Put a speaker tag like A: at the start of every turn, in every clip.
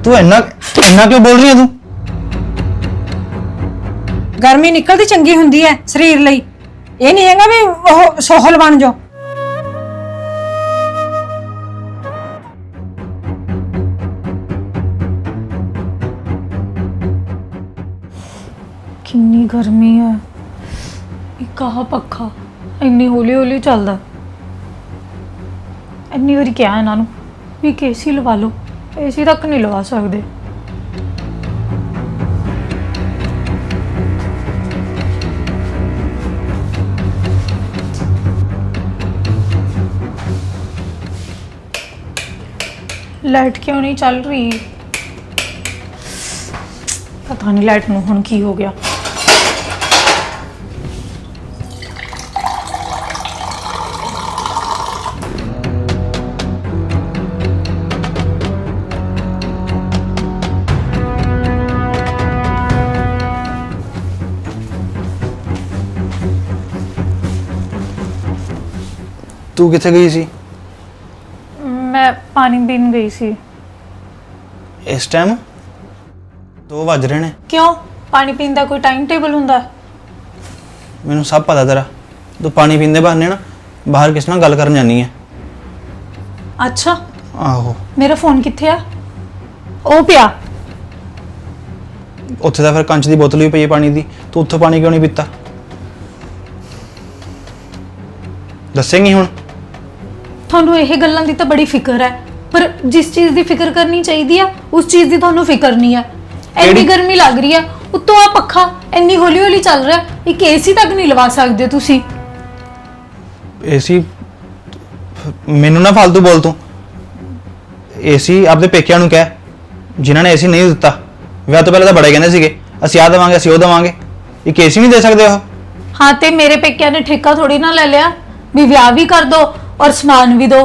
A: तू इन्ना इन्ना क्यों बोल रही है तू?
B: गर्मी निकलती चंगी हुंदी है शरीर लई, ये नहीं हैगा भी ओह सोहल बन जाओ।
C: कितनी गर्मी है, कहा पखा इन्नी हौली हौली चलदा। इन्नी बारी क्या इन्हां नूं भी एसी लवा लो, एसी तक नहीं लवा सकते। लाइट क्यों नहीं चल रही? पता नहीं लाइट नूं हुण की हो गया।
A: तू किथे गई सी
C: मैं पानी पीन गई सी।
A: इस टाइम 2 बज रहे ने।
C: क्यों, पानी पीन का कोई टाइम टेबल हुंदा?
A: मैनू सब पता तेरा। तू पानी पींदे बहाने ना बाहर किस नाल गल करन जानी है।
C: अच्छा,
A: आहो
C: मेरा फोन किथे आ? ओ पिया।
A: उत्थे तो फिर कंच की बोतल भी पई है पानी की। तू उत्थों पानी क्यों नहीं पीता? दसेंगी हुण?
C: थानू यह गल्लां दी तां बड़ी फिक्र है, पर जिस चीज़ की फिक्र करनी चाहिए उस चीज़ की थानू फिक्र नहीं है। इतनी गर्मी लग रही है, उत्तों आ पखा इन्नी हौली हौली चल रहा है, एक एसी तक नहीं लवा सकते तुसी।
A: एसी मैनू ना फालतू बोल तू। एसी आपदे पेकिਆਂ ਨੂੰ कह जिन्हां ने एसी नहीं दिता। विआह तो पहले तो बड़े कहंदे सीगे ਅਸੀਂ ਆ देवांगे ਅਸੀਂ ਉਹ देवांगे, एक एसी नहीं दे सकते हो?
C: हाँ, तो मेरे पेकिया ने ठेका थोड़ी ना ले लिया भी ब्याह भी कर दो और समान भी दो।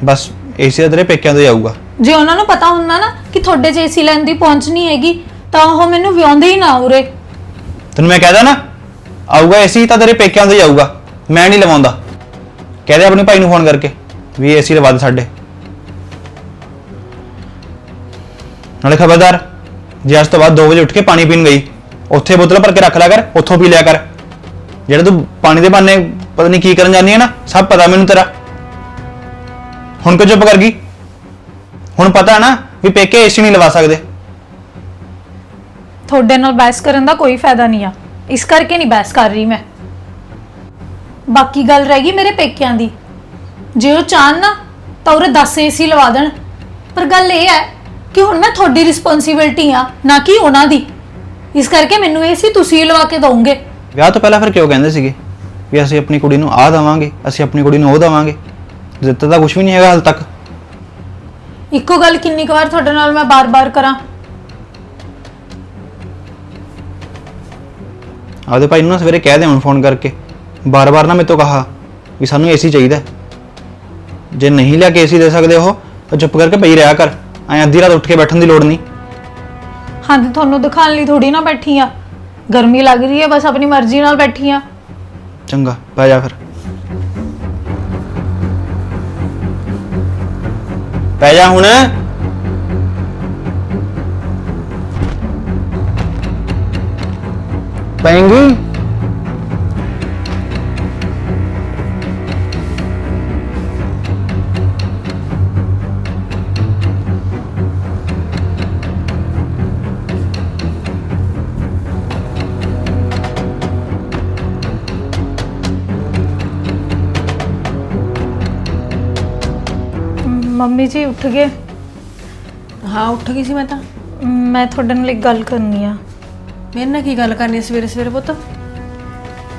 A: बस एसी तो तेरे पेकिਆਂ ਤੋਂ ਹੀ ਆਊਗਾ।
C: जे उन्होंने पता ਹੁੰਦਾ ना कि थोड़े च एसी लैन की पहुंच नहीं हैगी ਤਾਂ ਉਹ ਮੈਨੂੰ ਵਿਆਹੁੰਦੇ ਹੀ ਨਾ ਉਰੇ।
A: ਤੈਨੂੰ ਮੈਂ कहदा ना ਆਊਗਾ एसी ਤਾਂ तेरे पेकिਆਂ ਤੋਂ ਹੀ ਆਊਗਾ, मैं नहीं ਲਵਾਉਂਦਾ। कहदे अपने भाई ਨੂੰ फोन करके भी एसी लवा दे ਸਾਡੇ। नाले खबरदार जे आज तो बाद 2 बजे उठ के पानी पीन गई ਉੱਥੇ बोतल भर के रख लिया कर, ਉੱਥੋਂ पी लिया कर। ਜਿਹੜੇ ਤੂੰ पानी ਦੇ ਬਹਾਨੇ पता नहीं की ਕਰਨ ਜਾਂਦੀ है ना, सब पता ਮੈਨੂੰ तेरा। ਹੁਣ ਕਿਉਂ ਚੁੱਪ कर गई? ਹੁਣ पता है ना भी पेके एसी नहीं लवा सकते।
C: ਤੁਹਾਡੇ ਨਾਲ ਬਹਿਸ ਕਰਨ ਦਾ ਕੋਈ ਫਾਇਦਾ ਨਹੀਂ ਆ, ਇਸ ਕਰਕੇ ਨਹੀਂ ਬਹਿਸ ਕਰ ਰਹੀ ਮੈਂ। ਬਾਕੀ ਗੱਲ ਰਹਿ ਗਈ ਮੇਰੇ ਪੇਕਿਆਂ ਦੀ। ਜੇ ਉਹ ਚਾਹਣ ਨਾ ਤਾਂ ਉਹਰੇ 10 ਏਸੀ ਲਵਾ ਦੇਣ, ਪਰ ਗੱਲ ਇਹ ਹੈ ਕਿ ਹੁਣ ਮੈਂ ਤੁਹਾਡੀ ਰਿਸਪੌਂਸਿਬਿਲਟੀ ਆ ਨਾ ਕਿ ਉਹਨਾਂ ਦੀ। ਇਸ ਕਰਕੇ ਮੈਨੂੰ ਏਸੀ ਤੁਸੀਂ ਲਵਾ ਕੇ ਦੋਗੇ।
A: ਵਿਆਹ ਤੋਂ ਪਹਿਲਾਂ ਫਿਰ ਕਿਉਂ ਕਹਿੰਦੇ ਸੀਗੇ ਵੀ ਅਸੀਂ ਆਪਣੀ ਕੁੜੀ ਨੂੰ ਆਹ ਦੇਵਾਂਗੇ, ਅਸੀਂ ਆਪਣੀ ਕੁੜੀ ਨੂੰ ਉਹ ਦੇਵਾਂਗੇ? ਦਿੱਤਾ ਤਾਂ ਕੁਝ ਵੀ ਨਹੀਂ ਹੈਗਾ ਹਾਲ ਤੱਕ।
C: ਇੱਕੋ ਗੱਲ ਕਿੰਨੀ ਕੁ ਵਾਰ ਤੁਹਾਡੇ ਨਾਲ ਮੈਂ ਬਾਰ-ਬਾਰ ਕਰਾਂ?
A: ਆਪਦੇ ਭਾਈ ਨੂੰ ਨਾ ਸਵੇਰੇ ਕਹਿ ਦੇ ਹੁਣ ਫੋਨ ਕਰਕੇ, ਬਾਰ-ਬਾਰ ਨਾ ਮੇਰੇ ਤੋਂ ਕਹਾ ਵੀ ਸਾਨੂੰ ਏਸੀ ਚਾਹੀਦਾ। ਜੇ ਨਹੀਂ ਲਿਆ ਕੇ ਏਸੀ ਦੇ ਸਕਦੇ ਉਹ ਤਾਂ ਚੁੱਪ ਕਰਕੇ ਪਈ ਰਿਹਾ ਕਰ। ਐਂ ਅੱਧੀ ਰਾਤ ਉੱਠ ਕੇ ਬੈਠਣ ਦੀ ਲੋੜ ਨਹੀਂ।
C: ਹਾਂ, ਤੇ ਤੁਹਾਨੂੰ ਦਿਖਾਉਣ ਲਈ ਥੋੜੀ ਨਾ ਬੈਠੀ ਆ। ਗਰਮੀ ਲੱਗ ਰਹੀ ਹੈ, ਬਸ ਆਪਣੀ ਮਰਜ਼ੀ ਨਾਲ ਬੈਠੀ ਆ।
A: ਚੰਗਾ ਪੈ ਜਾ ਫਿਰ, ਪੈ ਜਾ ਹੁਣ। ਪੈਂਗੀ
C: ਮੰਮੀ ਜੀ ਉੱਠ ਗਏ?
B: हाँ उठ गई सी मैं तो।
C: ਮੈਂ ਤੁਹਾਡੇ ਨਾਲ ਇੱਕ ਗੱਲ ਕਰਨੀ ਆ।
B: मेरे ना की गल करनी सवेरे सवेरे पुत?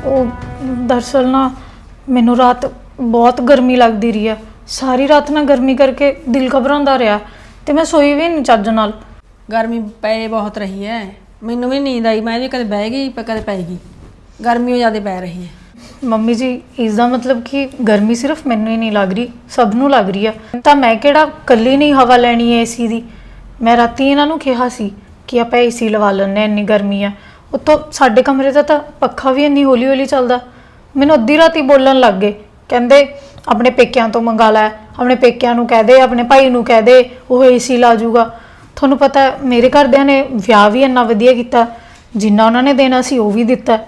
C: ਉਹ ਦਰਅਸਲ ਨਾ ਮੈਨੂੰ ਰਾਤ ਬਹੁਤ ਗਰਮੀ ਲੱਗਦੀ ਰਹੀ ਆ। ਸਾਰੀ ਰਾਤ ਨਾ ਗਰਮੀ ਕਰਕੇ ਦਿਲ ਘਬਰਾਉਂਦਾ ਰਿਹਾ ਤੇ ਮੈਂ ਸੋਈ ਵੀ ਨਹੀਂ ਚੱਜ ਨਾਲ।
B: गर्मी पै बहुत रही है, मैनू भी नींद आई, मैं भी कदे बह गई कदे पै गई। गर्मी ज़्यादा पै रही है।
C: ਮੰਮੀ ਜੀ ਇਸ ਦਾ ਮਤਲਬ ਕਿ ਗਰਮੀ ਸਿਰਫ ਮੈਨੂੰ ਹੀ ਨਹੀਂ ਲੱਗ ਰਹੀ, ਸਭ ਨੂੰ ਲੱਗ ਰਹੀ ਆ। ਤਾਂ ਮੈਂ ਕਿਹੜਾ ਇਕੱਲੀ ਨਹੀਂ ਹਵਾ ਲੈਣੀ ਹੈ ਏਸੀ ਦੀ। ਮੈਂ ਰਾਤੀ ਇਹਨਾਂ ਨੂੰ ਕਿਹਾ ਸੀ ਕਿ ਆਪਾਂ ਏਸੀ ਲਵਾ ਲੈਂਦੇ, ਇੰਨੀ ਗਰਮੀ ਆ। ਉੱਤੋਂ ਸਾਡੇ ਕਮਰੇ ਦਾ ਤਾਂ ਪੱਖਾ ਵੀ ਇੰਨੀ ਹੌਲੀ ਹੌਲੀ ਚੱਲਦਾ। ਮੈਨੂੰ ਅੱਧੀ ਰਾਤੀ ਬੋਲਣ ਲੱਗ ਗਏ ਕਹਿੰਦੇ ਆਪਣੇ ਪੇਕਿਆਂ ਤੋਂ ਮੰਗਾ ਲੈ, ਆਪਣੇ ਪੇਕਿਆਂ ਨੂੰ ਕਹਿ ਦੇ, ਆਪਣੇ ਭਾਈ ਨੂੰ ਕਹਿ ਦੇ, ਉਹ ਏਸੀ ਲਾ ਜੂਗਾ। ਤੁਹਾਨੂੰ ਪਤਾ ਹੈ, ਮੇਰੇ ਘਰਦਿਆਂ ਨੇ ਵਿਆਹ ਵੀ ਇੰਨਾ ਵਧੀਆ ਕੀਤਾ, ਜਿੰਨਾ ਉਹਨਾਂ ਨੇ ਦੇਣਾ ਸੀ ਉਹ ਵੀ ਦਿੱਤਾ।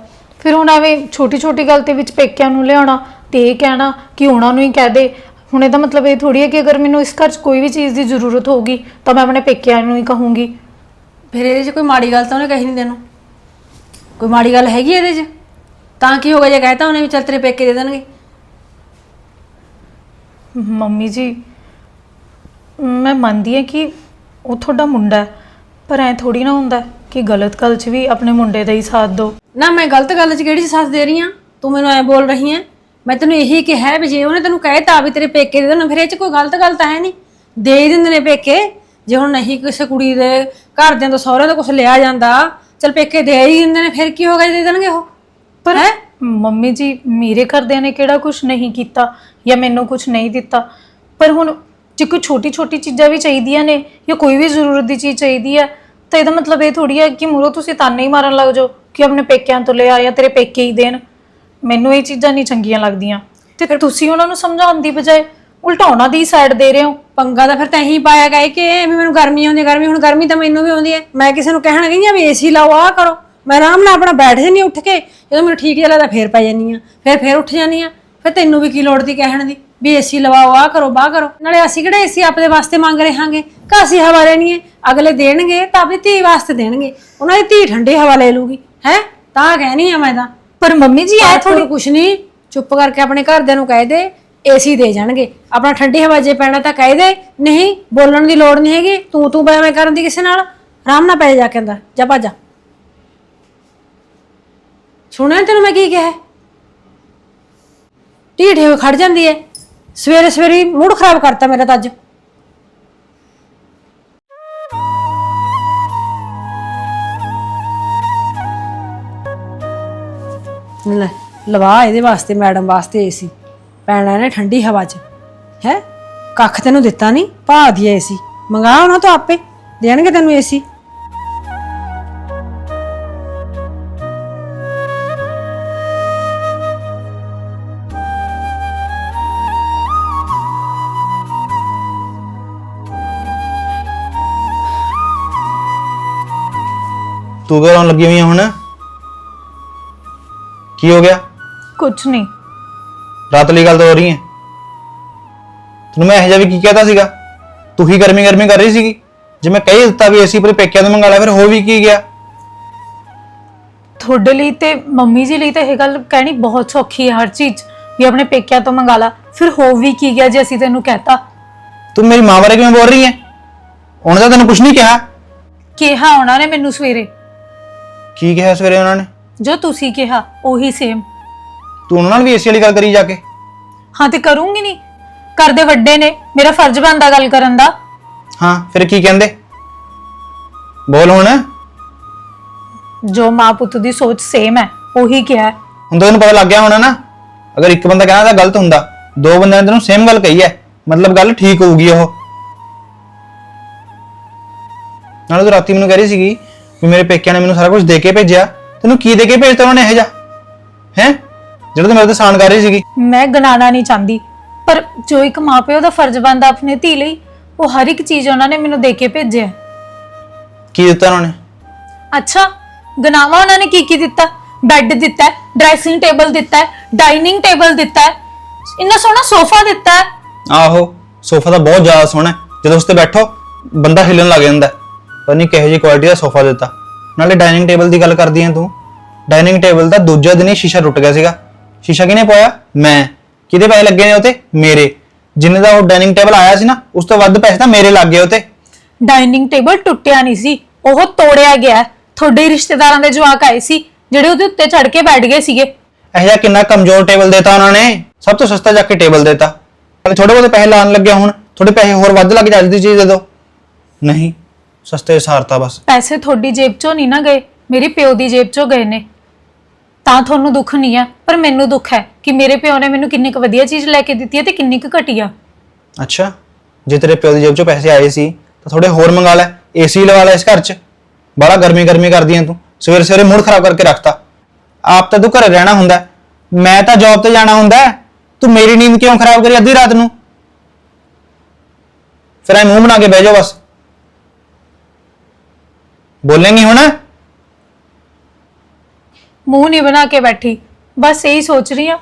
C: ਫਿਰ ਹੁਣ ਐਵੇਂ ਛੋਟੀ ਛੋਟੀ ਗੱਲ ਤੇ ਵਿੱਚ ਪੇਕਿਆਂ ਨੂੰ ਲਿਆਉਣਾ ਤੇ ਇਹ ਕਹਿਣਾ ਕਿ ਉਹਨਾਂ ਨੂੰ ਹੀ ਕਹਿ ਦੇ। ਹੁਣ ਇਹਦਾ ਮਤਲਬ ਇਹ ਥੋੜੀ ਹੈ ਕਿ ਅਗਰ ਮੈਨੂੰ ਇਸ ਘਰ 'ਚ ਕੋਈ ਵੀ ਚੀਜ਼ ਦੀ ਜ਼ਰੂਰਤ ਹੋਊਗੀ ਤਾਂ ਮੈਂ ਆਪਣੇ ਪੇਕਿਆਂ ਨੂੰ ਹੀ ਕਹੂੰਗੀ।
B: ਫਿਰ ਇਹਦੇ 'ਚ ਕੋਈ ਮਾੜੀ ਗੱਲ ਤਾਂ ਉਹਨੇ ਕਹੀ ਨਹੀਂ ਤੈਨੂੰ? ਕੋਈ ਮਾੜੀ ਗੱਲ ਹੈਗੀ ਇਹਦੇ 'ਚ? ਤਾਂ ਕੀ ਹੋ ਗਿਆ ਜੇ ਕਹਿਤਾ ਉਹਨੇ ਵੀ ਚੱਲ ਤੇਰੇ ਪੇਕੇ ਦੇ ਦੇਣਗੇ?
C: ਮੰਮੀ ਜੀ, ਮੈਂ ਮੰਨਦੀ ਹਾਂ ਕਿ ਉਹ ਤੁਹਾਡਾ ਮੁੰਡਾ ਹੈ, ਪਰ ਐ ਥੋੜੀ ਨਾ ਹੁੰਦਾ ਕਿ ਗਲਤ ਗੱਲ 'ਚ ਵੀ ਆਪਣੇ ਮੁੰਡੇ ਦਾ ਹੀ ਸਾਥ ਦਿਓ।
B: ਨਾ ਮੈਂ ਗਲਤ ਗੱਲ 'ਚ ਕਿਹੜੀ ਸਾਥ ਦੇ ਰਹੀ ਆ? ਤੂੰ ਮੈਨੂੰ ਐ ਬੋਲ ਰਹੀ ਐ। ਮੈਂ ਤੈਨੂੰ ਇਹੀ ਕਿਹਾ ਵੀ ਜੇ ਉਹਨੇ ਤੈਨੂੰ ਕਹਿਤਾ ਵੀ ਤੇਰੇ ਪੇਕੇ ਦੇ ਦੇਣ, ਫਿਰ ਇਹ 'ਚ ਕੋਈ ਗਲਤ ਗੱਲ ਤਾਂ ਹੈ ਨਹੀਂ। ਦੇ ਹੀ ਦਿੰਦੇ ਨੇ ਪੇਕੇ। ਜੇ ਹੁਣ ਨਹੀਂ ਕਿਸੇ ਕੁੜੀ ਦੇ ਘਰਦਿਆਂ ਤੋਂ ਸਹੁਰੇ ਤੋਂ ਕੁਝ ਲਿਆ ਜਾਂਦਾ, ਚਲ ਪੇਕੇ ਦੇ ਹੀ ਦਿੰਦੇ ਨੇ, ਫਿਰ ਕੀ ਹੋ ਗਿਆ ਜੇ ਦੇ ਦੇਣਗੇ ਉਹ?
C: ਪਰ ਮੰਮੀ ਜੀ, ਮੇਰੇ ਘਰਦਿਆਂ ਨੇ ਕਿਹੜਾ ਕੁਝ ਨਹੀਂ ਕੀਤਾ ਜਾਂ ਮੈਨੂੰ ਕੁਝ ਨਹੀਂ ਦਿੱਤਾ। ਪਰ ਹੁਣ ਜੇ ਕੋਈ ਛੋਟੀ ਛੋਟੀ ਚੀਜ਼ਾਂ ਵੀ ਚਾਹੀਦੀਆਂ ਨੇ ਜਾਂ ਕੋਈ ਵੀ ਜ਼ਰੂਰਤ ਦੀ ਚੀਜ਼ ਚਾਹੀਦੀ ਹੈ ਤਾਂ ਇਹਦਾ ਮਤਲਬ ਇਹ ਥੋੜੀ ਹੈ ਕਿ ਮੂਹਰੋਂ ਤੁਸੀਂ ਤਾਨੇ ਹੀ ਮਾਰਨ ਲੱਗ ਜਾਓ ਕਿ ਆਪਣੇ ਪੇਕਿਆਂ ਤੋਂ ਲਿਆ ਜਾਂ ਤੇਰੇ ਪੇਕੇ ਹੀ ਦੇਣ। ਮੈਨੂੰ ਇਹ ਚੀਜ਼ਾਂ ਨਹੀਂ ਚੰਗੀਆਂ ਲੱਗਦੀਆਂ ਤੇ ਫਿਰ ਤੁਸੀਂ ਉਹਨਾਂ ਨੂੰ ਸਮਝਾਉਣ ਦੀ ਬਜਾਏ ਉਲਟਾ ਉਹਨਾਂ ਦੀ ਸਾਈਡ ਦੇ ਰਹੇ ਹੋ।
B: ਪੰਗਾ ਤਾਂ ਫਿਰ ਤੈਂ ਹੀ ਪਾਇਆ ਗਏ ਕਿ ਵੀ ਮੈਨੂੰ ਗਰਮੀ ਆਉਂਦੀ, ਗਰਮੀ ਹੁਣ ਗਰਮੀ ਤਾਂ ਮੈਨੂੰ ਵੀ ਆਉਂਦੀ ਹੈ। ਮੈਂ ਕਿਸੇ ਨੂੰ ਕਹਿਣ ਗਈ ਆ ਵੀ ਏਸੀ ਲਾਓ, ਆਹ ਕਰੋ, ਮੈਂ ਆਰਾਮ ਨਾਲ ਆਪਣਾ ਬੈਠ ਜਾਂਦੀ ਉੱਠ ਕੇ। ਜਦੋਂ ਮੈਨੂੰ ਠੀਕ ਜਿਹਾ ਲੱਗਦਾ ਫੇਰ ਪੈ ਜਾਂਦੀ ਆ, ਫਿਰ ਉੱਠ ਜਾਂਦੀ ਆ। ਫਿਰ ਤੈਨੂੰ ਵੀ ਕੀ ਲੋੜ ਦੀ ਕਹਿਣ ਦੀ ਵੀ ਏਸੀ ਲਵਾਓ, ਆਹ ਕਰੋ, ਬਾਹ ਕਰੋ। ਨਾਲੇ ਅਸੀਂ ਕਿਹੜਾ ਏਸੀ ਆਪਣੇ ਵਾਸਤੇ ਮੰਗ ਰਹੇ ਹਾਂਗੇ? ਕਾਸੀ ਹਵਾ ਲੈਣੀ ਹੈ? ਅਗਲੇ ਦੇਣਗੇ ਤਾਂ ਆਪਣੀ ਧੀ ਵਾਸਤੇ ਦੇਣਗੇ, ਉਹਨਾਂ ਦੀ ਧੀ ਠੰਡੀ ਹਵਾ ਲੈ ਲੂਗੀ। ਹੈ ਤਾਂ ਕਹਿਣੀ ਆ ਮੈਂ ਤਾਂ।
C: ਪਰ ਮੰਮੀ ਜੀ ਐ ਥੋੜੀ
B: ਕੁਛ ਨਹੀਂ, ਚੁੱਪ ਕਰਕੇ ਆਪਣੇ ਘਰਦਿਆਂ ਨੂੰ ਕਹਿ ਦੇ ਏਸੀ ਦੇ ਜਾਣਗੇ। ਆਪਣਾ ਠੰਡੀ ਹਵਾ ਜੇ ਪੈਣਾ ਤਾਂ ਕਹਿ ਦੇ, ਨਹੀਂ ਬੋਲਣ ਦੀ ਲੋੜ ਨਹੀਂ ਹੈਗੀ। ਤੂੰ ਮੈਂ ਕਰਨ ਦੀ ਕਿਸੇ ਨਾਲ? ਆਰਾਮ ਨਾਲ ਪੈ ਜਾ ਕੇ ਅੰਦਰ ਜਾ, ਭੱਜ ਜਾ। ਸੁਣਿਆ ਤੈਨੂੰ ਮੈਂ ਕੀ ਕਿਹਾ? ਢੀਠ ਹੋ ਖੜ ਜਾਂਦੀ ਐ ਸਵੇਰੇ ਸਵੇਰੇ, ਮੂਡ ਖਰਾਬ ਕਰਤਾ ਮੇਰਾ ਤਾਂ ਅੱਜ। ਲੈ ਲਵਾ ਇਹਦੇ ਵਾਸਤੇ, ਮੈਡਮ ਵਾਸਤੇ ਏਸੀ ਪੈਣਾ ਇਹਨੇ ਠੰਡੀ ਹਵਾ 'ਚ। ਹੈ ਕੱਖ ਤੈਨੂੰ ਦਿੱਤਾ ਨਹੀਂ, ਭਾ ਦੀ ਏਸੀ ਮੰਗਾ ਉਹਨਾਂ ਤੋਂ, ਆਪੇ ਦੇਣਗੇ ਤੈਨੂੰ ਏਸੀ।
A: ਤੂੰ ਕਿਉਂ ਰੋਣ ਲੱਗੀ ਹੋਈ ਆ ਹੁਣ? ਕੀ ਹੋ ਗਿਆ?
C: ਕੁਝ ਨਹੀਂ।
A: ਰਾਤ ਲਈ ਗੱਲ ਤਾਂ ਹੋ ਰਹੀ ਹੈ। ਤੈਨੂੰ ਮੈਂ ਇਹੋ ਜਿਹਾ ਵੀ ਕੀ ਕਹਿਤਾ ਸੀਗਾ? ਤੂੰ ਹੀ ਗਰਮੀ ਗਰਮੀ ਕਰ ਰਹੀ ਸੀਗੀ। ਜੇ ਮੈਂ ਕਹਿ ਦਿੱਤਾ ਵੀ ਅਸੀਂ ਆਪਣੇ ਪੇਕਿਆਂ ਤੋਂ ਮੰਗਾ ਲਿਆ, ਫਿਰ ਹੋ ਵੀ ਕੀ ਗਿਆ?
C: ਤੁਹਾਡੇ ਲਈ ਤੇ ਮੰਮੀ ਜੀ ਲਈ ਤਾਂ ਇਹ ਗੱਲ ਕਹਿਣੀ ਬਹੁਤ ਸੌਖੀ ਹੈ, ਹਰ ਚੀਜ਼ ਵੀ ਆਪਣੇ ਪੇਕਿਆਂ ਤੋਂ ਮੰਗਾ ਲਾ। ਫਿਰ ਹੋ ਵੀ ਕੀ ਗਿਆ ਜੇ ਅਸੀਂ ਤੈਨੂੰ ਕਹਿਤਾ?
A: ਤੂੰ ਮੇਰੀ ਮਾਂ ਬਾਰੇ ਕਿਵੇਂ ਬੋਲ ਰਹੀ ਹੈ? ਉਹਨਾਂ ਦਾ ਤੈਨੂੰ ਕੁਝ ਨਹੀਂ ਕਿਹਾ?
C: ਕਿਹਾ ਉਹਨਾਂ ਨੇ ਮੈਨੂੰ ਸਵੇਰੇ।
A: ਕੀ ਕਿਹਾ ਸਵੇਰੇ ਉਹਨਾਂ ਨੇ?
C: ਜੋ ਤੁਸੀਂ ਕਿਹਾ ਉਹੀ ਸੇਮ।
A: ਤੂੰ ਉਹਨਾਂ ਨਾਲ ਵੀ ਏਸੀ ਵਾਲੀ ਗੱਲ ਕਰੀ ਜਾ ਕੇ?
C: ਹਾਂ ਤੇ ਕਰੂੰਗੀ ਨਹੀਂ, ਕਰਦੇ ਵੱਡੇ ਨੇ, ਮੇਰਾ ਫਰਜ਼ ਬਣਦਾ ਗੱਲ ਕਰਨ ਦਾ।
A: ਹਾਂ ਫਿਰ ਕੀ ਕਹਿੰਦੇ? ਬੋਲ ਹੁਣ।
C: ਜੋ ਮਾਂ ਪੁੱਤ ਦੀ ਸੋਚ ਸੇਮ ਹੈ ਉਹੀ ਕਿਹਾ।
A: ਹੁਣ ਤਾਂ ਤੈਨੂੰ ਪਤਾ ਲੱਗ ਗਿਆ ਹੋਣਾ ਨਾ, ਅਗਰ ਇੱਕ ਬੰਦਾ ਕਹਿੰਦਾ ਤਾਂ ਗਲਤ ਹੁੰਦਾ, ਦੋ ਬੰਦਿਆਂ ਨੇ ਤੈਨੂੰ ਸੇਮ ਗੱਲ ਕਹੀ ਹੈ, ਮਤਲਬ ਗੱਲ ਠੀਕ ਹੋਊਗੀ। ਉਹ ਨਾਲੇ ਤੂੰ ਰਾਤੀ ਮੈਨੂੰ ਕਹਿ ਰਹੀ ਸੀਗੀ ਵੀ ਮੇਰੇ ਪੇਕਿਆਂ ਨੇ ਮੈਨੂੰ ਸਾਰਾ ਕੁਝ ਦੇ ਕੇ ਭੇਜਿਆ। ਤੈਨੂੰ ਕੀ ਦੇ ਕੇ ਭੇਜਤਾ ਉਹਨਾਂ ਨੇ ਇਹੋ ਜਿਹਾ? ਹੈ ਜਿਹੜਾ ਤੂੰ ਮੇਰੇ ਤੇ ਸਾਨ ਕਰ ਰਹੀ ਸੀਗੀ।
C: ਮੈਂ ਗਨਾਣਾ ਨਹੀਂ ਚਾਹੁੰਦੀ, ਪਰ ਜੋ ਇੱਕ ਮਾਪਿਓ ਦਾ ਫਰਜ਼ ਬਣਦਾ ਆਪਣੇ ਧੀ ਲਈ, ਉਹ ਹਰ ਇੱਕ ਚੀਜ਼ ਉਹਨਾਂ ਨੇ ਮੈਨੂੰ ਦੇ ਕੇ ਭੇਜਿਆ।
A: ਕੀ ਦਿੱਤਾ ਉਹਨਾਂ ਨੇ?
C: ਅੱਛਾ, ਗਨਾਵਾ ਉਹਨਾਂ ਨੇ ਕੀ ਦਿੱਤਾ? ਬੈੱਡ ਦਿੱਤਾ ਹੈ, ਡਰੈਸਿੰਗ ਟੇਬਲ ਦਿੱਤਾ ਹੈ, ਡਾਈਨਿੰਗ ਟੇਬਲ ਦਿੱਤਾ ਹੈ, ਇੰਨਾ ਸੋਹਣਾ ਸੋਫਾ ਦਿੱਤਾ ਹੈ।
A: ਆਹੋ, ਸੋਫਾ ਤਾਂ ਬਹੁਤ ਜ਼ਿਆਦਾ ਸੋਹਣਾ ਹੈ, ਜਦੋਂ ਉਸ ਤੇ ਬੈਠੋ ਬੰਦਾ ਹਿੱਲਣ ਲੱਗ ਜਾਂਦਾ। ਪਤਾ ਨਹੀਂ ਕਿਹੋ ਜਿਹੀ ਕੁਆਲਿਟੀ ਦਾ ਸੋਫਾ ਦਿੱਤਾ। ਨਾਲੇ ਡਾਈਨਿੰਗ ਟੇਬਲ ਦੀ ਗੱਲ ਕਰਦੀ ਹੈ ਤੂੰ। ਡਾਈਨਿੰਗ ਟੇਬਲ ਦਾ ਦੂਜਾ ਦਿਨ ਹੀ ਸ਼ੀਸ਼ਾ ਟੁੱਟ ਗਿਆ ਸੀਗਾ। ਸ਼ੀਸ਼ਾ ਕਿਹਨੇ ਪਾਇਆ? ਮੈਂ। ਕਿਹਦੇ ਪੈਸੇ ਲੱਗੇ ਨੇ ਉਤੇ? ਮੇਰੇ। ਜਿੰਨੇ ਦਾ ਉਹ ਡਾਈਨਿੰਗ ਟੇਬਲ ਆਇਆ ਸੀ ਨਾ, ਉਸ ਤੋਂ ਵੱਧ ਪੈਸੇ ਤਾਂ ਮੇਰੇ ਲੱਗ ਗਏ ਉਤੇ।
C: ਡਾਈਨਿੰਗ ਟੇਬਲ ਟੁੱਟਿਆ ਨਹੀਂ ਸੀ, ਉਹ ਤੋੜਿਆ ਗਿਆ। ਤੁਹਾਡੇ ਰਿਸ਼ਤੇਦਾਰਾਂ ਦੇ ਜਵਾਕ ਆਏ ਸੀ ਜਿਹੜੇ ਉਹਦੇ ਉੱਤੇ ਚੜ ਕੇ ਬੈਠ ਗਏ ਸੀਗੇ।
A: ਇਹ ਜਿਹਾ ਕਿੰਨਾ ਕਮਜ਼ੋਰ ਟੇਬਲ ਦੇਤਾ ਉਹਨਾਂ ਨੇ। ਸਭ ਤੋਂ ਸਸਤਾ ਜਾ ਕੇ ਟੇਬਲ ਦੇਤਾ। ਥੋੜੇ ਬਹੁਤੇ ਪੈਸੇ ਲਾਣ ਲੱਗਿਆ, ਹੁਣ ਥੋੜੇ ਪੈਸੇ ਹੋਰ ਵੱਧ ਲੱਗ ਜਾ, ਦੀ ਚੀਜ਼ ਦੇ ਦਿਓ। ਨਹੀਂ, ਸਸਤੇ ਸਾਰਤਾ ਬਸ।
C: ਪੈਸੇ ਤੁਹਾਡੀ ਜੇਬ ਚੋਂ ਨਹੀਂ ਨਾ ਗਏ, ਮੇਰੀ ਪਿਓ ਦੀ ਜੇਬ ਚੋਂ ਗਏ ਨੇ। ਤਾਂ ਤੁਹਾਨੂੰ ਦੁੱਖ ਨਹੀਂ ਆ, ਪਰ ਮੈਨੂੰ ਦੁੱਖ ਹੈ ਕਿ ਮੇਰੇ ਪਿਓ ਨੇ ਮੈਨੂੰ ਕਿੰਨੀ ਕੁ ਵਧੀਆ ਚੀਜ਼ ਲੈ ਕੇ ਦਿੱਤੀ ਹੈ ਤੇ ਕਿੰਨੀ ਕੁ ਘਟੀਆ।
A: ਅੱਛਾ, ਜੇ ਤੇਰੇ ਪਿਓ ਦੀ ਜੇਬ ਚੋਂ ਪੈਸੇ ਆਏ ਸੀ ਤਾਂ ਥੋੜੇ ਹੋਰ ਮੰਗਾ ਲੈ, ਏਸੀ ਲਵਾ ਲੈ ਇਸ ਘਰ 'ਚ। ਬੜਾ ਗਰਮੀ ਗਰਮੀ ਕਰਦੀ ਐ ਤੂੰ, ਸਵੇਰੇ ਸਵੇਰੇ ਮੂਡ ਖਰਾਬ ਕਰਕੇ ਰੱਖਤਾ। ਆਪ ਤਾਂ ਤੂੰ ਘਰੇ ਰਹਿਣਾ ਹੁੰਦਾ, ਮੈਂ ਤਾਂ ਜੌਬ ਤੇ ਜਾਣਾ ਹੁੰਦਾ। ਤੂੰ ਮੇਰੀ ਨੀਂਦ ਕਿਉਂ ਖਰਾਬ ਕਰੀ ਅੱਧੀ ਰਾਤ ਨੂੰ? ਫਿਰ ਐ ਮੂੰਹ ਬਣਾ ਕੇ ਬਹਿ ਜਾ ਬਸ। ਬੋਲੇਂਗੀ ਹੁਣ?
C: ਮੂੰਹ ਨਹੀਂ ਬਣਾ ਕੇ ਬੈਠੀ, ਬਸ ਇਹੀ ਸੋਚ ਰਹੀ ਆ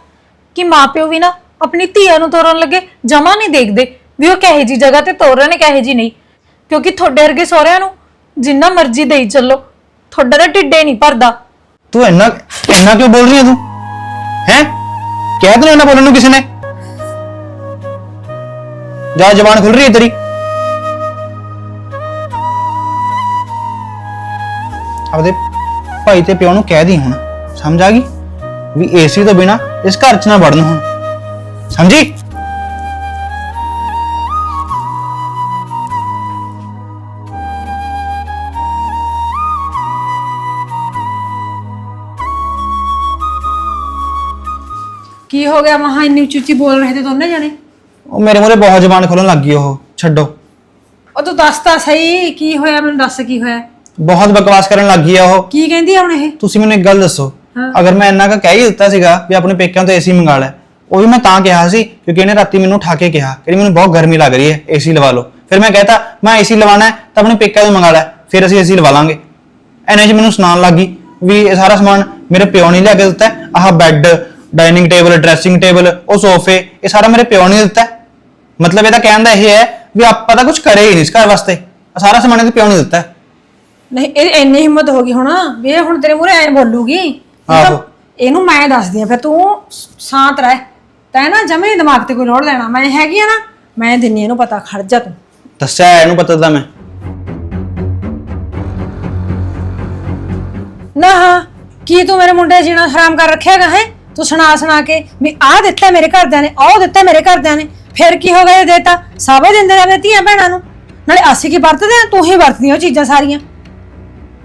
C: ਕਿ ਮਾਪਿਓ ਵੀ ਨਾ ਆਪਣੀ ਧੀਆਂ ਨੂੰ ਤੋਰਨ ਲੱਗੇ ਜਮਾ ਨਹੀਂ ਦੇਖਦੇ ਵੀ ਉਹ ਕਹੇ ਜੀ ਜਗ੍ਹਾ ਤੇ ਤੋਰ ਰਹੇ ਨੇ ਕਹੇ ਜੀ ਨਹੀਂ। ਕਿਉਂਕਿ ਤੁਹਾਡੇ ਵਰਗੇ ਸਹੁਰਿਆਂ ਨੂੰ ਜਿੰਨਾ ਮਰਜ਼ੀ ਦੇਈ ਚੱਲੋ, ਤੁਹਾਡਾ ਤਾਂ ਢਿੱਡੇ ਨਹੀਂ ਭਰਦਾ।
A: ਤੂੰ ਇੰਨਾ ਇੰਨਾ ਕਿਉਂ ਬੋਲ ਰਹੀ ਹੈ? ਤੂੰ ਹੈ ਕਹਿ ਤੈਨੂੰ ਇੰਨਾ ਬੋਲਣ ਨੂੰ ਕਿਸੇ ਨੇ? ਜਾ ਜ਼ਬਾਨ ਖੁੱਲ ਰਹੀ ਹੈ ਤੇਰੀ। ਆਪਦੇ ਭਾਈ ਤੇ ਪਿਓ ਨੂੰ ਕਹਿ ਦੀ ਹੁਣ, ਸਮਝ ਆ ਗਈ? ਵੀ ਏਸੀ ਤੋਂ ਬਿਨਾ ਇਸ ਘਰ 'ਚ ਨਾ ਵੜਨ ਹੁਣ, ਸਮਝੀ?
B: ਕੀ ਹੋ ਗਿਆ? ਮਹਾ ਇੰਨੀ ਉੱਚੀ ਉੱਚੀ ਬੋਲ ਰਹੇ ਤੇ ਦੋਨੇ ਜਣੇ।
A: ਉਹ ਮੇਰੇ ਮੂਹਰੇ ਬਹੁਤ ਜ਼ਬਾਨ ਖੋਲਣ ਲੱਗ ਗਈ। ਉਹ ਛੱਡੋ।
B: ਉਹ ਤੂੰ ਦੱਸ ਤਾਂ ਸਹੀ ਕੀ ਹੋਇਆ, ਮੈਨੂੰ ਦੱਸ ਕੀ ਹੋਇਆ।
A: ਬਹੁਤ ਬਕਵਾਸ ਕਰਨ ਲੱਗ ਗਈ ਆ ਉਹ।
B: ਕੀ ਕਹਿੰਦੀ ਆ ਹੁਣ ਇਹ?
A: ਤੁਸੀਂ ਮੈਨੂੰ ਇੱਕ ਗੱਲ ਦੱਸੋ,
B: ਹਾਂ।
A: ਅਗਰ ਮੈਂ ਇੰਨਾ ਕੁ ਕਹਿ ਹੀ ਦਿੱਤਾ ਸੀਗਾ ਵੀ ਆਪਣੇ ਪੇਕਿਆਂ ਤੋਂ ਏਸੀ ਮੰਗਾ ਲੈ, ਉਹ ਵੀ ਮੈਂ ਤਾਂ ਕਿਹਾ ਸੀ ਕਿਉਂਕਿ ਇਹਨੇ ਰਾਤੀ ਮੈਨੂੰ ਉਠਾ ਕੇ ਕਿਹਾ ਕਿ ਮੈਨੂੰ ਬਹੁਤ ਗਰਮੀ ਲੱਗ ਰਹੀ ਹੈ, ਏਸੀ ਲਵਾ ਲਓ। ਫਿਰ ਮੈਂ ਕਹਿਤਾ ਮੈਂ ਏਸੀ ਲਵਾਣਾ ਹੈ ਤਾਂ ਆਪਣੇ ਪੇਕਿਆਂ ਤੋਂ ਮੰਗਾ ਲੈ, ਫਿਰ ਅਸੀਂ ਏਸੀ ਲਵਾ ਲਾਂਗੇ। ਐਨੇ 'ਚ ਮੈਨੂੰ ਸੁਣਾਉਣ ਲੱਗ ਗਈ ਵੀ ਇਹ ਸਾਰਾ ਸਮਾਨ ਮੇਰੇ ਪਿਓ ਨੇ ਲਿਆ ਕੇ ਦਿੱਤਾ, ਆਹ bed, dining table, dressing table, ਉਹ ਸੋਫੇ, ਇਹ ਸਾਰਾ ਮੇਰੇ ਪਿਓ ਨੇ ਦਿੱਤਾ। ਮਤਲਬ ਇਹਦਾ ਕਹਿਣ ਦਾ ਇਹ ਹੈ ਵੀ ਆਪਾਂ ਤਾਂ ਕੁਝ ਕਰੇ ਹੀ ਨਹੀਂ ਇਸ ਘਰ ਵਾਸਤੇ, ਸਾਰਾ ਸਮਾਨ ਇਹਦੇ ਪਿਓ ਨੇ ਦਿੱਤਾ।
B: ਨਹੀਂ, ਇਹ ਇੰਨੀ ਹਿੰਮਤ ਹੋ ਗਈ ਹੁਣ ਵੀ ਇਹ ਹੁਣ ਤੇਰੇ ਮੂਹਰੇ ਐ ਬੋਲੂਗੀ।
A: ਆਹੋ।
B: ਇਹਨੂੰ ਮੈਂ ਦੱਸਦੀ ਆ, ਫਿਰ ਤੂੰ ਸ਼ਾਂਤ ਰਹਿ। ਤੈਂ ਨਾ ਜਮੇ ਦਿਮਾਗ ਤੇ ਕੋਈ ਲੋੜ ਲੈਣਾ, ਮੈਂ ਹੈਗੀ ਆ ਨਾ, ਮੈਂ ਦਿੰਨੀ ਇਹਨੂੰ ਪਤਾ। ਖੜ ਜਾ ਤੂੰ।
A: ਦੱਸਿਆ ਇਹਨੂੰ ਪਤਾ ਤਾਂ ਮੈਂ।
B: ਨਾ ਹਾਂ, ਕੀ ਤੂੰ ਮੇਰੇ ਮੁੰਡੇ ਜੀਣਾ ਹਰਾਮ ਕਰ ਰੱਖਿਆਗਾ ਹੈ? ਤੂੰ ਸੁਣਾ ਕੇ ਵੀ ਆਹ ਦਿੱਤਾ ਮੇਰੇ ਘਰਦਿਆਂ ਨੇ, ਆਹ ਦਿੱਤਾ ਮੇਰੇ ਘਰਦਿਆਂ ਨੇ, ਫਿਰ ਕੀ ਹੋ ਗਿਆ? ਦੇਤਾ ਸਾਵੇ ਦਿੰਦੇ ਨੇ ਆਪਣੇ ਧੀਆਂ ਭੈਣਾਂ ਨੂੰ। ਨਾਲੇ ਅਸੀਂ ਕੀ ਵਰਤਦੇ ਆ, ਤੂੰ ਹੀ ਵਰਤਦੀ ਉਹ ਚੀਜ਼ਾਂ ਸਾਰੀਆਂ।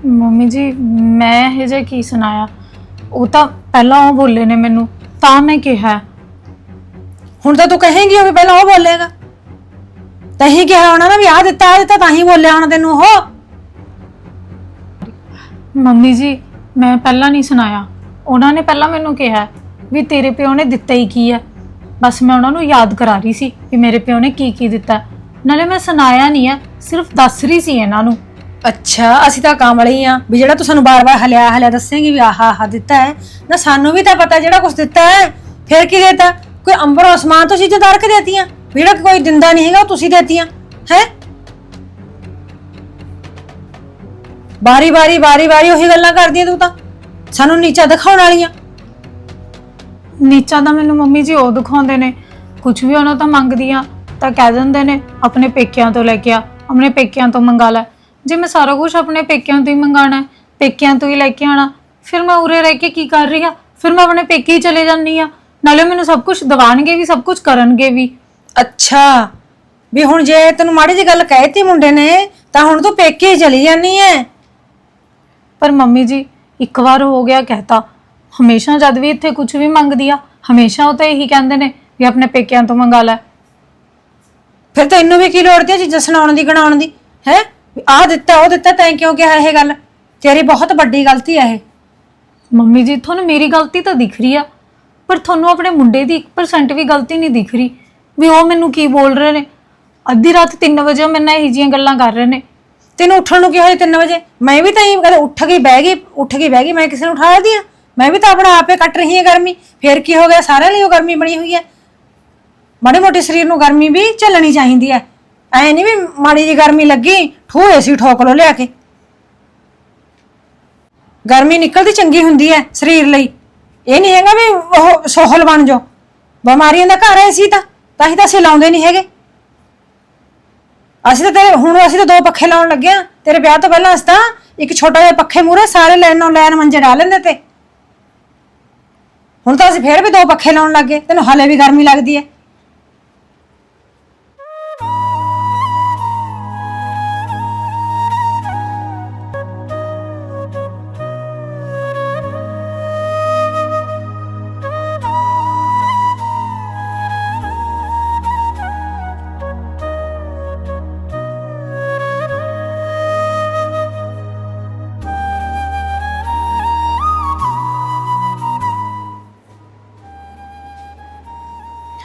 C: ਮੰਮੀ ਜੀ ਮੈਂ ਇਹ ਜੇ ਕੀ ਸੁਣਾਇਆ? ਉਹ ਤਾਂ ਪਹਿਲਾਂ ਉਹ ਬੋਲੇ ਨੇ ਮੈਨੂੰ, ਤਾਂ ਮੈਂ ਕਿਹਾ।
B: ਹੁਣ ਤਾਂ ਤੂੰ ਕਹੇਂਗੀ ਉਹ ਵੀ ਪਹਿਲਾਂ ਉਹ ਬੋਲੇਗਾ। ਤਹੀਂ ਕਿਹਾ ਹੋਣਾ ਨਾ ਵੀ ਆਹ ਦਿੱਤਾ ਤਾਂ ਹੀ ਬੋਲਿਆ ਹੋਣਾ ਤੈਨੂੰ ਉਹ।
C: ਮੰਮੀ ਜੀ ਮੈਂ ਪਹਿਲਾਂ ਨਹੀਂ ਸੁਣਾਇਆ, ਉਹਨਾਂ ਨੇ ਪਹਿਲਾਂ ਮੈਨੂੰ ਕਿਹਾ ਵੀ ਤੇਰੇ ਪਿਓ ਨੇ ਦਿੱਤਾ ਹੀ ਕੀ ਹੈ। ਬਸ ਮੈਂ ਉਹਨਾਂ ਨੂੰ ਯਾਦ ਕਰਾ ਰਹੀ ਸੀ ਵੀ ਮੇਰੇ ਪਿਓ ਨੇ ਕੀ ਕੀ ਦਿੱਤਾ। ਨਾਲੇ ਮੈਂ ਸੁਣਾਇਆ ਨਹੀਂ ਹੈ, ਸਿਰਫ ਦੱਸ ਰਹੀ ਸੀ ਇਹਨਾਂ ਨੂੰ।
B: ਅੱਛਾ, ਅਸੀਂ ਤਾਂ ਕਾਮਲੀ ਆ ਵੀ ਜਿਹੜਾ ਤੂੰ ਸਾਨੂੰ ਬਾਰ-ਬਾਰ ਹਲਿਆ ਦੱਸੇਂਗੀ ਵੀ ਆਹ ਦਿੱਤਾ ਹੈ ਨਾ। ਸਾਨੂੰ ਵੀ ਤਾਂ ਪਤਾ ਜਿਹੜਾ ਕੁਝ ਦਿੱਤਾ ਹੈ। ਫਿਰ ਕੀ ਦੇਤਾ? ਕੋਈ ਅੰਬਰ ਅਸਮਾਨ ਤੋਂ ਚੀਜ਼ਾਂ ਤਾਰ ਕੇ ਦੇਤੀਆਂ? ਜਿਹੜਾ ਕੋਈ ਦਿੰਦਾ ਨਹੀਂ ਹੈਗਾ ਉਹ ਤੁਸੀਂ ਦੇਤੀਆਂ ਹੈ? ਵਾਰੀ ਉਹੀ ਗੱਲਾਂ ਕਰਦੀਆਂ ਤੂੰ ਤਾਂ, ਸਾਨੂੰ ਨੀਚਾ ਦਿਖਾਉਣ ਵਾਲੀਆਂ।
C: ਨੀਚਾ ਤਾਂ ਮੈਨੂੰ ਮੰਮੀ ਜੀ ਉਹ ਦਿਖਾਉਂਦੇ ਨੇ, ਕੁਝ ਵੀ ਉਹਨਾਂ ਤੋਂ ਮੰਗਦੀ ਆ ਤਾਂ ਕਹਿ ਦਿੰਦੇ ਨੇ ਆਪਣੇ ਪੇਕਿਆਂ ਤੋਂ ਲੈ ਕੇ ਆ, ਆਪਣੇ ਪੇਕਿਆਂ ਤੋਂ ਮੰਗਾ ਲੈ। ਜੇ ਮੈਂ ਸਾਰਾ ਕੁਝ ਆਪਣੇ ਪੇਕਿਆਂ ਤੋਂ ਹੀ ਮੰਗਾਣਾ ਹੈ, ਪੇਕਿਆਂ ਤੋਂ ਹੀ ਲੈ ਕੇ ਆਣਾ, ਫਿਰ ਮੈਂ ਉਰੇ ਰਹਿ ਕੇ ਕੀ ਕਰ ਰਹੀ ਆ? ਫਿਰ ਮੈਂ ਆਪਣੇ ਪੇਕੇ ਹੀ ਚਲੇ ਜਾਂਦੀ ਆ, ਨਾਲੇ ਮੈਨੂੰ ਸਭ ਕੁਝ ਦਿਵਾਣਗੇ ਵੀ, ਸਭ ਕੁਝ ਕਰਨਗੇ ਵੀ।
B: ਅੱਛਾ, ਵੀ ਹੁਣ ਜੇ ਤੈਨੂੰ ਮਾੜੀ ਜਿਹੀ ਗੱਲ ਕਹਿਤੀ ਮੁੰਡੇ ਨੇ ਤਾਂ ਹੁਣ ਤੂੰ ਪੇਕੇ ਹੀ ਚਲੀ ਜਾਨੀ ਐ।
C: ਪਰ ਮੰਮੀ ਜੀ ਇੱਕ ਵਾਰ ਹੋ ਗਿਆ ਕਹਿਤਾ, ਹਮੇਸ਼ਾ ਜਦ ਵੀ ਇੱਥੇ ਕੁਝ ਵੀ ਮੰਗਦੀ ਆ ਹਮੇਸ਼ਾ ਉਹ ਤਾਂ ਇਹੀ ਕਹਿੰਦੇ ਨੇ ਵੀ ਆਪਣੇ ਪੇਕਿਆਂ ਤੋਂ ਮੰਗਾ ਲੈ।
B: ਫਿਰ ਤੈਨੂੰ ਵੀ ਕੀ ਲੋੜ ਤੇ ਚੀਜ਼ਾਂ ਸੁਣਾਉਣ ਦੀ, ਗਣਾਉਣ ਦੀ ਹੈ? ਆਹ ਦਿੱਤਾ ਉਹ ਦਿੱਤਾ, ਤੈਂ ਕਿਉਂ ਕਿਹਾ ਇਹ ਗੱਲ? ਤੇਰੀ ਬਹੁਤ ਵੱਡੀ ਗਲਤੀ ਹੈ ਇਹ।
C: ਮੰਮੀ ਜੀ ਤੁਹਾਨੂੰ ਮੇਰੀ ਗਲਤੀ ਤਾਂ ਦਿਖ ਰਹੀ ਆ, ਪਰ ਤੁਹਾਨੂੰ ਆਪਣੇ ਮੁੰਡੇ ਦੀ 1% ਵੀ ਗਲਤੀ ਨਹੀਂ ਦਿਖ ਰਹੀ ਵੀ ਉਹ ਮੈਨੂੰ ਕੀ ਬੋਲ ਰਹੇ ਨੇ। ਅੱਧੀ ਰਾਤ 3 ਵਜੇ ਮੇਰੇ ਨਾਲ ਇਹੋ ਜਿਹੀਆਂ ਗੱਲਾਂ ਕਰ ਰਹੇ ਨੇ।
B: ਤੈਨੂੰ ਉੱਠਣ ਨੂੰ ਕੀ ਹੋਇਆ 3 ਵਜੇ? ਮੈਂ ਵੀ ਤਾਂ ਹੀ ਕਦੇ ਉੱਠ ਗਈ ਬਹਿ ਗਈ, ਮੈਂ ਕਿਸੇ ਨੂੰ ਉਠਾ ਦਿਆਂ? ਮੈਂ ਵੀ ਤਾਂ ਆਪਣਾ ਆਪੇ ਕੱਟ ਰਹੀ ਹਾਂ ਗਰਮੀ। ਫਿਰ ਕੀ ਹੋ ਗਿਆ? ਸਾਰਿਆਂ ਲਈ ਉਹ ਗਰਮੀ ਬਣੀ ਹੋਈ ਹੈ। ਮਾੜੇ ਮੋਟੇ ਸਰੀਰ ਨੂੰ ਗਰਮੀ ਵੀ ਝੱਲਣੀ ਚਾਹੀਦੀ ਹੈ। ਐ ਨਹੀਂ ਵੀ ਮਾੜੀ ਜੀ ਗਰਮੀ ਲੱਗੀ ਠੂ ਏਸੀ ਠੋਕ ਲੋ ਲਿਆ ਕੇ। ਗਰਮੀ ਨਿਕਲਦੀ ਚੰਗੀ ਹੁੰਦੀ ਹੈ ਸਰੀਰ ਲਈ। ਇਹ ਨਹੀਂ ਹੈਗਾ ਵੀ ਉਹ ਸੋਹਲ ਬਣ ਜਾਓ। ਬਿਮਾਰੀਆਂ ਦਾ ਘਰ ਹੈ ਏਸੀ ਤਾਂ ਹੀ ਤਾਂ ਅਸੀਂ ਲਾਉਂਦੇ ਨਹੀਂ ਹੈਗੇ। ਅਸੀਂ ਤਾਂ ਅਸੀਂ ਤਾਂ 2 ਪੱਖੇ ਲਾਉਣ ਲੱਗੇ ਆ। ਤੇਰੇ ਵਿਆਹ ਤੋਂ ਪਹਿਲਾਂ ਅਸੀਂ ਤਾਂ ਇੱਕ ਛੋਟਾ ਜਿਹਾ ਪੱਖੇ ਮੂਹਰੇ ਸਾਰੇ ਲੈਣ ਮੰਜੇ ਡਾ ਲੈਂਦੇ ਤੇ। ਹੁਣ ਤਾਂ ਅਸੀਂ ਫੇਰ ਵੀ 2 ਪੱਖੇ ਲਾਉਣ ਲੱਗੇ। ਤੈਨੂੰ ਹਾਲੇ ਵੀ ਗਰਮੀ ਲੱਗਦੀ ਹੈ।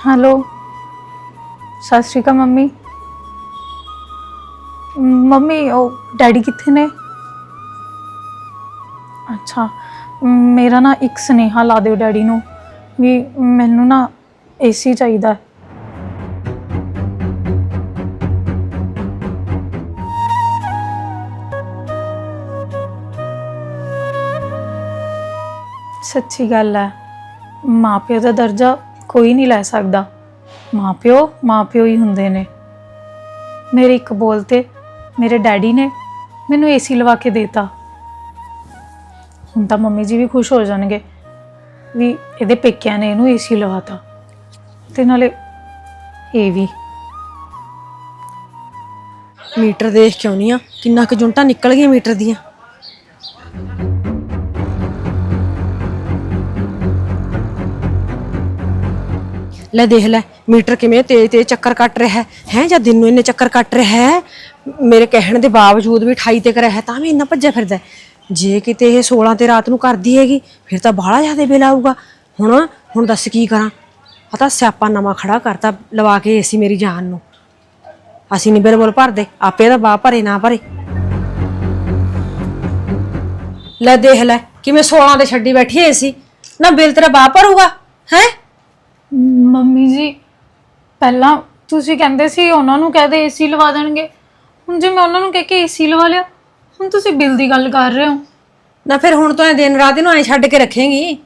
C: हेलो सत श्री अकाल मम्मी। मम्मी ओ डैडी कित्थे ने? अच्छा मेरा ना एक सुनेहा ला दिओ डैडी नूं भी मैनू ना एसी चाहिदा है। सच्ची गल है, माँ प्यो का दर्जा कोई नहीं लै सकदा। माँ प्यो ही हुंदे ने। मेरे एक बोलते मेरे डैडी ने मैनू एसी लवा के देता। हुण तां मम्मी जी भी खुश हो जाणगे भी इहदे पेकिਆਂ ने इहनू एसी लवाता ते नाले ਇਹ भी।
B: ਮੀਟਰ ਦੇਖ ਕੇ ਆਉਣੀ ਆ ਕਿੰਨਾ ਕੁ ਜੁੰਟਾਂ ਨਿਕਲ ਗਈਆਂ ਮੀਟਰ ਦੀਆਂ। ਲੈ ਦੇਖ ਲੈ ਮੀਟਰ ਕਿਵੇਂ ਤੇਜ਼ ਤੇਜ਼ ਚੱਕਰ ਕੱਟ ਰਿਹਾ ਹੈ ਜਾਂ ਦਿਨ ਨੂੰ ਇੰਨੇ ਚੱਕਰ ਕੱਟ ਰਿਹਾ ਹੈ। ਮੇਰੇ ਕਹਿਣ ਦੇ ਬਾਵਜੂਦ ਵੀ 28 ਤੇ ਕਰ ਰਿਹਾ ਤਾਂ ਵੀ ਇੰਨਾ ਭੱਜਿਆ ਫਿਰਦਾ ਹੈ। ਜੇ ਕਿਤੇ ਇਹ 16 ਤੇ ਰਾਤ ਨੂੰ ਕਰਦੀ ਹੈਗੀ ਫਿਰ ਤਾਂ ਬਾਹਲਾ ਜ਼ਿਆਦਾ ਬਿੱਲ ਆਊਗਾ। ਹੁਣ ਦੱਸ ਕੀ ਕਰਾਂ। ਆ ਤਾਂ ਸਿਆਪਾ ਨਵਾਂ ਖੜਾ ਕਰਤਾ ਲਵਾ ਕੇ ਏਸੀ ਮੇਰੀ ਜਾਨ ਨੂੰ। ਅਸੀਂ ਨਹੀਂ ਬਿੱਲ ਭਰਦੇ, ਆਪੇ ਦਾ ਬਾਪ ਭਰੇ ਨਾ ਭਰੇ। ਲੈ ਦੇਖ ਲੈ ਕਿਵੇਂ 16 ਤੇ ਛੱਡੀ ਬੈਠੀ ਏਸੀ ਨਾ। ਬਿੱਲ ਤੇਰਾ ਬਾਪ ਭਰੂਗਾ ਹੈ।
C: ਮੰਮੀ ਜੀ ਪਹਿਲਾਂ ਤੁਸੀਂ ਕਹਿੰਦੇ ਸੀ ਉਹਨਾਂ ਨੂੰ ਕਹਦੇ ਏਸੀ ਲਵਾ ਦੇਣਗੇ। ਹੁਣ ਜੇ ਮੈਂ ਉਹਨਾਂ ਨੂੰ ਕਹਿ ਕੇ ਏਸੀ ਲਵਾ ਲਿਆ ਹੁਣ ਤੁਸੀਂ ਬਿੱਲ ਦੀ ਗੱਲ ਕਰ ਰਹੇ ਹੋ
B: ਨਾ। ਫਿਰ ਹੁਣ ਤੂੰ ਐ ਦਿਨ ਰਾਤ ਇਹਨੂੰ ਐ ਛੱਡ ਕੇ ਰੱਖੇਂਗੀ।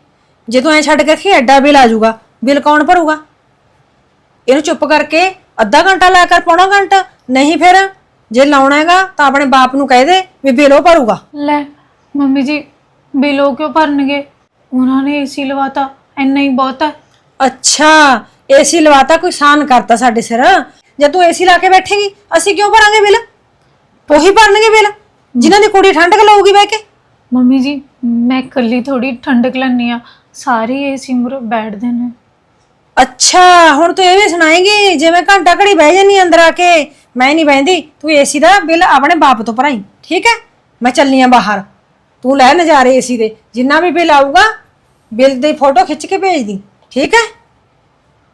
B: ਜੇ ਤੂੰ ਐ ਛੱਡ ਕੇ ਰੱਖੀ ਐਡਾ ਬਿੱਲ ਆ ਜਾਊਗਾ। ਬਿੱਲ ਕੌਣ ਭਰੂਗਾ? ਇਹਨੂੰ ਚੁੱਪ ਕਰਕੇ ਅੱਧਾ ਘੰਟਾ ਲਾ ਕਰ, ਪੌਣਾ ਘੰਟਾ। ਨਹੀਂ ਫਿਰ ਜੇ ਲਾਉਣਾ ਹੈਗਾ ਤਾਂ ਆਪਣੇ ਬਾਪ ਨੂੰ ਕਹਿ ਦੇ ਵੀ ਬਿੱਲ ਉਹ ਭਰੂਗਾ।
C: ਲੈ ਮੰਮੀ ਜੀ ਬਿੱਲ ਉਹ ਕਿਉਂ ਭਰਨਗੇ? ਉਹਨਾਂ ਨੇ ਏਸੀ ਲਵਾਤਾ, ਇੰਨਾ ਹੀ ਬਹੁਤ ਹੈ।
B: ਅੱਛਾ ਏਸੀ ਲਵਾਤਾ, ਕੋਈ ਸਾਨ ਕਰਤਾ ਸਾਡੇ ਸਿਰ। ਜੇ ਤੂੰ ਏਸੀ ਲਾ ਕੇ ਬੈਠੇਗੀ ਅਸੀਂ ਕਿਉਂ ਭਰਾਂਗੇ ਬਿੱਲ? ਉਹੀ ਭਰਨਗੇ ਬਿੱਲ ਜਿਨ੍ਹਾਂ ਦੀ ਕੁੜੀ ਠੰਡਕ ਲਾਊਗੀ ਬਹਿ ਕੇ।
C: ਮੰਮੀ ਜੀ ਮੈਂ ਇਕੱਲੀ ਥੋੜੀ ਠੰਡਕ ਲੈਣੀ ਆ, ਸਾਰੇ ਏਸੀ ਮੁਰੇ ਬੈਠਦੇ ਨੇ।
B: ਅੱਛਾ ਹੁਣ ਤੂੰ ਇਹ ਵੀ ਸੁਣਾਏਂਗੀ ਜਿਵੇਂ ਘੰਟਾ ਘੜੀ ਬਹਿ ਜਾਨੀ ਅੰਦਰ ਆ ਕੇ। ਮੈਂ ਨਹੀਂ ਬਹਿੰਦੀ, ਤੂੰ ਏਸੀ ਦਾ ਬਿੱਲ ਆਪਣੇ ਬਾਪ ਤੋਂ ਭਰਾਈ ਠੀਕ ਹੈ। ਮੈਂ ਚੱਲਨੀ ਆ ਬਾਹਰ, ਤੂੰ ਲੈ ਨਜ਼ਾਰੇ ਏਸੀ ਦੇ। ਜਿੰਨਾ ਵੀ ਬਿੱਲ ਆਊਗਾ ਬਿੱਲ ਦੀ ਫੋਟੋ ਖਿੱਚ ਕੇ ਭੇਜ ਦੀ ਠੀਕ ਹੈ।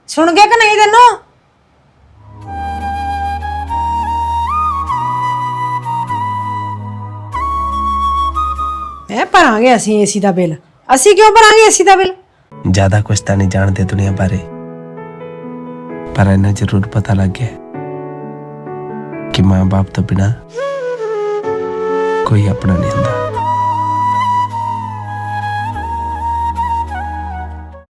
B: ਸੁਣ ਗਿਆ ਕਿ ਨਹੀਂ ਤੈਨੂੰ? ਮੈਂ ਭਰਾਂਗੇ ਅਸੀਂ ਏਸੀ ਦਾ ਬਿੱਲ। ਅਸੀਂ ਕਿਉਂ ਭਰਾਂਗੇ ਏਸੀ ਦਾ ਬਿੱਲ?
D: ज्यादा कुछ तो नहीं जानते दुनिया बारे, पर इन्हें जरूर पता लग गया कि माँ बाप तो बिना कोई अपना नहीं होता।